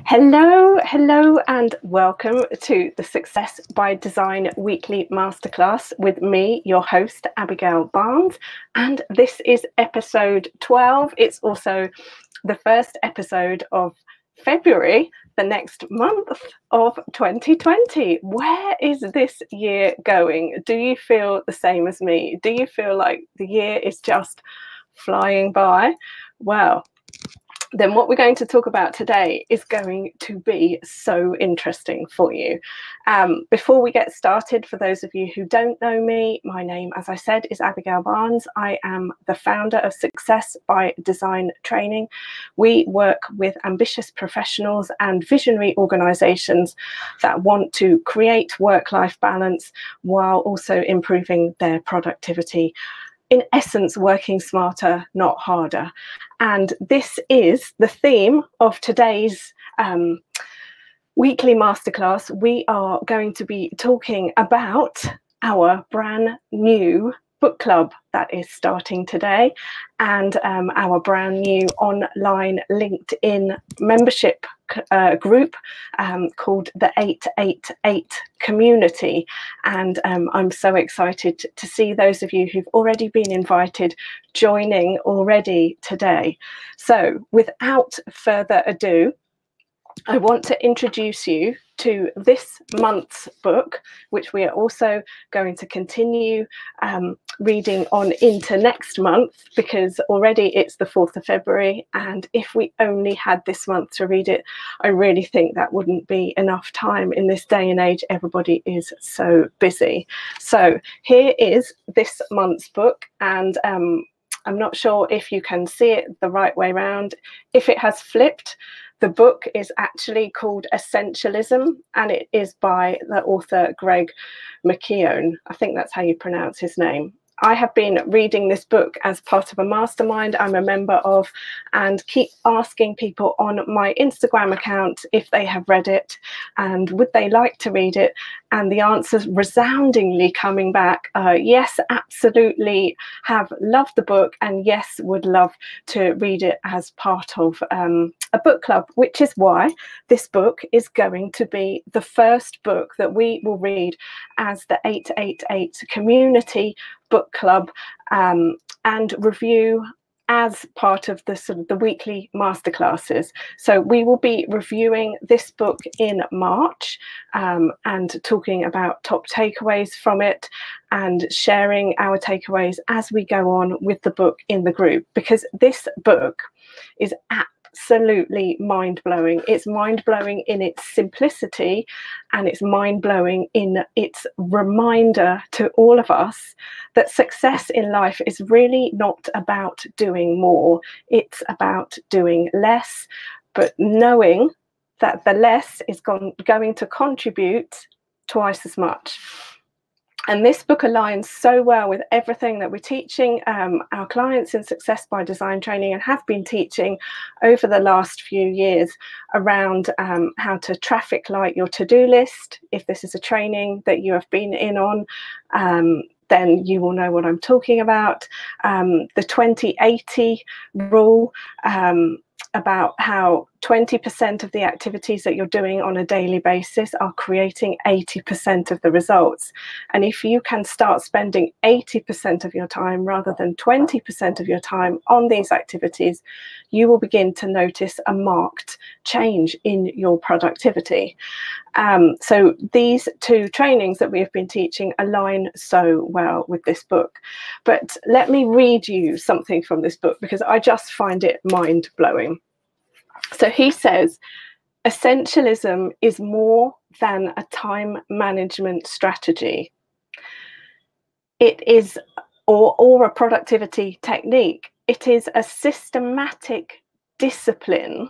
Hello, and welcome to the Success by Design weekly masterclass with me, your host, Abigail Barnes. And this is episode 12. It's also the first episode of February, the next month of 2020. Where is this year going? Do you feel the same as me? Do you feel like the year is just flying by? Well, then what we're going to talk about today is going to be so interesting for you. Before we get started, for those of you who don't know me, my name, as I said, is Abigail Barnes. I am the founder of Success by Design Training. We work with ambitious professionals and visionary organizations that want to create work-life balance while also improving their productivity. In essence, working smarter, not harder. And this is the theme of today's weekly masterclass. We are going to be talking about our brand new book club that is starting today, and our brand new online LinkedIn membership group called the 888 community. And I'm so excited to see those of you who've already been invited joining already today. So without further ado, I want to introduce you to this month's book, which we are also going to continue reading on into next month, because already it's the 4th of February. And if we only had this month to read it, I really think that wouldn't be enough time in this day and age. Everybody is so busy. So here is this month's book. And I'm not sure if you can see it the right way around. If it has flipped, the book is actually called Essentialism, and it is by the author Greg McKeown. I think that's how you pronounce his name. I have been reading this book as part of a mastermind I'm a member of, and keep asking people on my Instagram account if they have read it and would they like to read it. And the answers resoundingly coming back, yes, absolutely, have loved the book, and yes, would love to read it as part of a book club, which is why this book is going to be the first book that we will read as the 888 community book club, and review as part of the sort of the weekly masterclasses. So we will be reviewing this book in March, and talking about top takeaways from it and sharing our takeaways as we go on with the book in the group, because this book is absolutely mind-blowing. It's mind-blowing in its simplicity, and it's mind-blowing in its reminder to all of us that success in life is really not about doing more. It's about doing less, but knowing that the less is going to contribute twice as much. And this book aligns so well with everything that we're teaching our clients in Success by Design Training, and have been teaching over the last few years around how to traffic light your to-do list. If this is a training that you have been in on, then you will know what I'm talking about. The 2080 rule, about how 20% of the activities that you're doing on a daily basis are creating 80% of the results. And if you can start spending 80% of your time rather than 20% of your time on these activities, you will begin to notice a marked change in your productivity. So these two trainings that we have been teaching align so well with this book. But let me read you something from this book, because I just find it mind-blowing. So he says, essentialism is more than a time management strategy. It is, or a productivity technique. It is a systematic discipline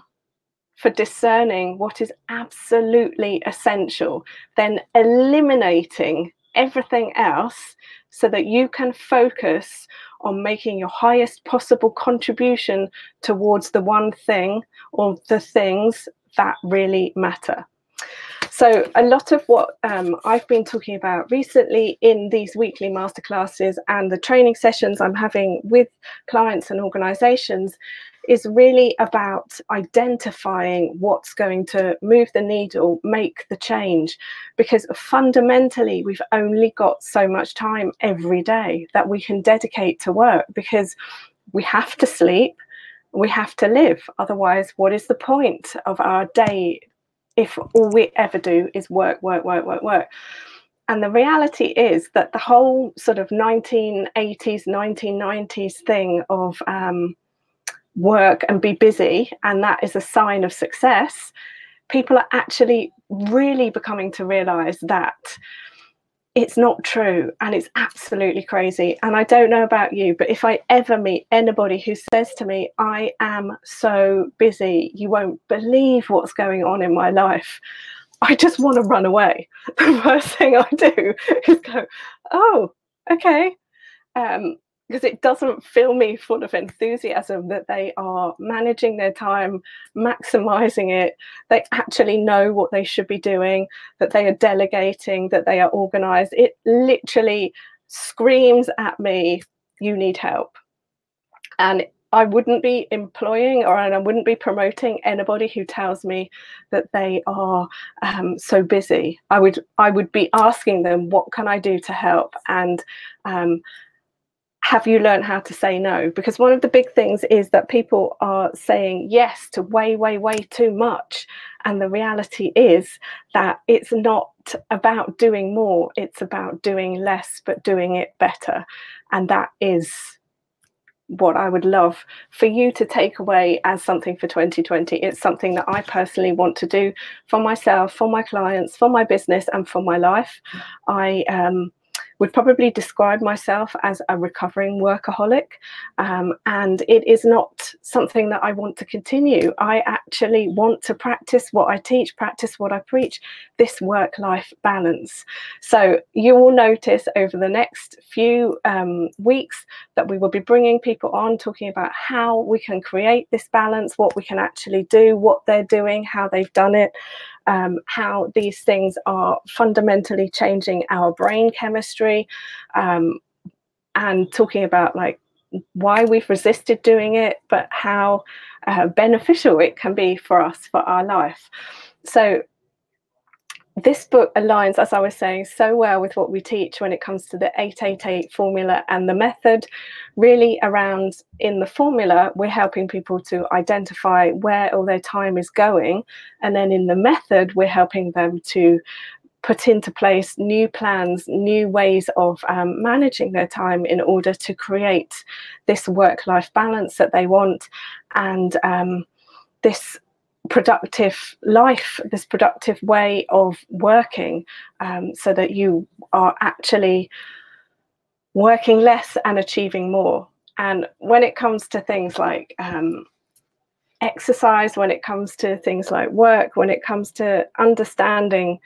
for discerning what is absolutely essential, then eliminating everything else so that you can focus on making your highest possible contribution towards the one thing or the things that really matter. So a lot of what I've been talking about recently in these weekly masterclasses and the training sessions I'm having with clients and organizations is really about identifying what's going to move the needle, make the change, because fundamentally we've only got so much time every day that we can dedicate to work, because we have to sleep, we have to live. Otherwise, what is the point of our day if all we ever do is work, work, work, work, work? And the reality is that the whole sort of 1980s, 1990s thing of work and be busy, and that is a sign of success, people are actually really becoming to realize that it's not true, and it's absolutely crazy. And I don't know about you, but if I ever meet anybody who says to me, I am so busy, you won't believe what's going on in my life, I just want to run away. The first thing I do is go, oh, okay. Because it doesn't fill me full of enthusiasm that they are managing their time, maximizing it. They actually know what they should be doing, that they are delegating, that they are organized. It literally screams at me, you need help. And I wouldn't be employing, or I wouldn't be promoting anybody who tells me that they are so busy. I would be asking them, what can I do to help? And have you learned how to say no? Because one of the big things is that people are saying yes to way, way, way too much. And the reality is that it's not about doing more, it's about doing less, but doing it better. And that is what I would love for you to take away as something for 2020. It's something that I personally want to do for myself, for my clients, for my business, and for my life. I would probably describe myself as a recovering workaholic, and it is not something that I want to continue. I actually want to practice what I teach, practice what I preach, this work-life balance. So you will notice over the next few weeks that we will be bringing people on, talking about how we can create this balance, what we can actually do, what they're doing, how they've done it, how these things are fundamentally changing our brain chemistry, and talking about like why we've resisted doing it, but how beneficial it can be for us, for our life. So this book aligns, as I was saying, so well with what we teach when it comes to the 888 formula and the method. Really around, in the formula, we're helping people to identify where all their time is going. And then in the method, we're helping them to put into place new plans, new ways of managing their time in order to create this work-life balance that they want, and this productive life, this productive way of working, so that you are actually working less and achieving more. And when it comes to things like exercise, when it comes to things like work, when it comes to understanding,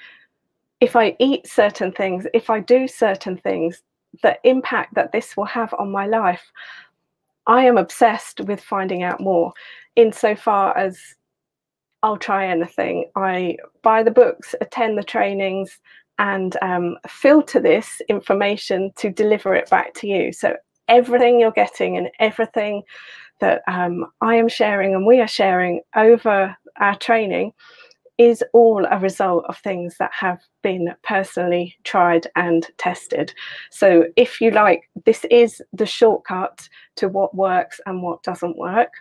if I eat certain things, if I do certain things, the impact that this will have on my life, I am obsessed with finding out more, insofar as I'll try anything. I buy the books, attend the trainings, and filter this information to deliver it back to you. So everything you're getting and everything that I am sharing and we are sharing over our training is all a result of things that have been personally tried and tested. So if you like, this is the shortcut to what works and what doesn't work.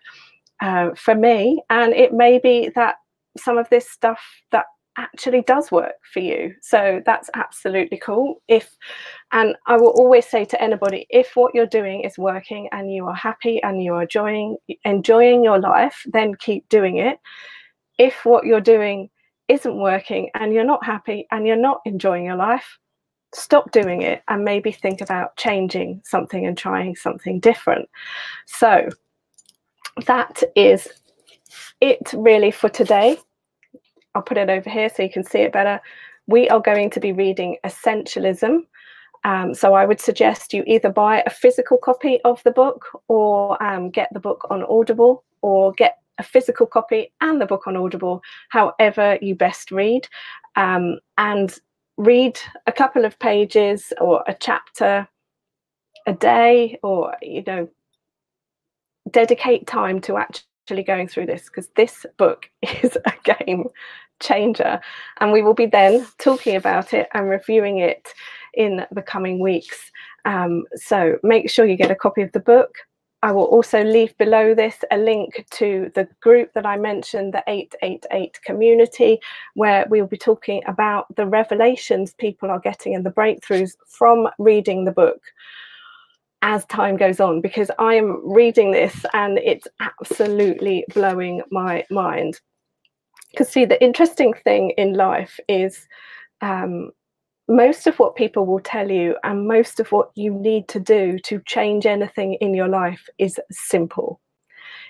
For me, and it may be that some of this stuff that actually does work for you, so that's absolutely cool. And I will always say to anybody, if what you're doing is working and you are happy and you are enjoying your life, then keep doing it. If what you're doing isn't working and you're not happy and you're not enjoying your life, stop doing it and maybe think about changing something and trying something different. So that is it really for today. I'll put it over here so you can see it better. We are going to be reading Essentialism. So I would suggest you either buy a physical copy of the book, or get the book on Audible, or get a physical copy and the book on Audible, however you best read. and read a couple of pages or a chapter a day, or dedicate time to actually going through this, because this book is a game changer, and we will be then talking about it and reviewing it in the coming weeks. So make sure you get a copy of the book. I will also leave below this a link to the group that I mentioned, the 888 community, where we'll be talking about the revelations people are getting and the breakthroughs from reading the book as time goes on, because I am reading this and it's absolutely blowing my mind. Because see, the interesting thing in life is most of what people will tell you and most of what you need to do to change anything in your life is simple.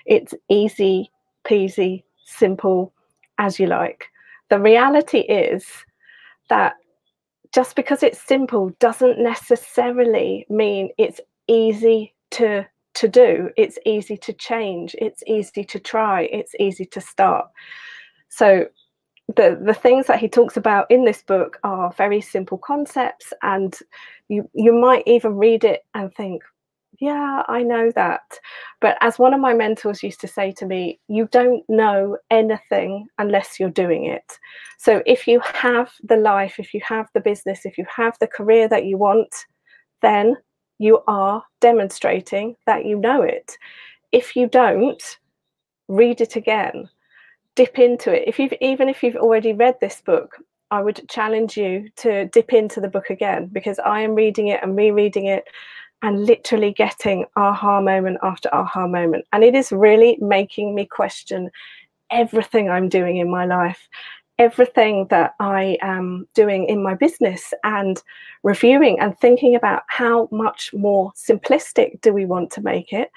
It's easy peasy, simple, as you like. The reality is that just because it's simple doesn't necessarily mean it's easy to do. It's easy to change. It's easy to try. It's easy to start. So the things that he talks about in this book are very simple concepts, and you might even read it and think, yeah, I know that. But as one of my mentors used to say to me, you don't know anything unless you're doing it. So if you have the life, if you have the business, if you have the career that you want, then you are demonstrating that you know it. If you don't, read it again. Dip into it. Even if you've already read this book, I would challenge you to dip into the book again, because I am reading it and rereading it and literally getting aha moment after aha moment. And it is really making me question everything I'm doing in my life, everything that I am doing in my business, and reviewing and thinking about how much more simplistic do we want to make it,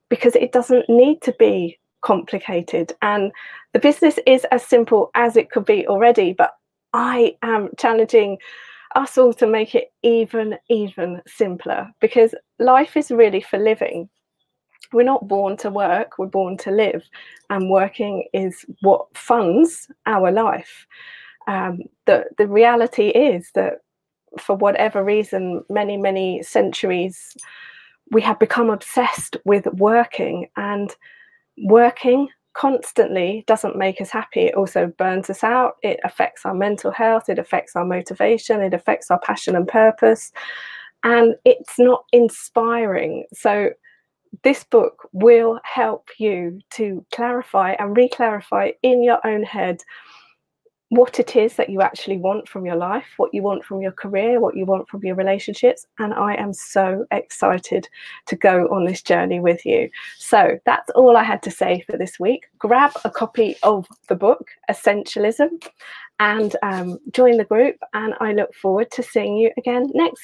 because it doesn't need to be complicated. And the business is as simple as it could be already, but I am challenging us all to make it even simpler, because life is really for living. We're not born to work, we're born to live, and working is what funds our life. The reality is that for whatever reason, many centuries, we have become obsessed with working, and working constantly doesn't make us happy. It also burns us out. It affects our mental health. It affects our motivation. It affects our passion and purpose. And it's not inspiring. So this book will help you to clarify and re-clarify in your own head what it is that you actually want from your life, what you want from your career, what you want from your relationships. And I am so excited to go on this journey with you. So that's all I had to say for this week. Grab a copy of the book, Essentialism, and join the group. And I look forward to seeing you again next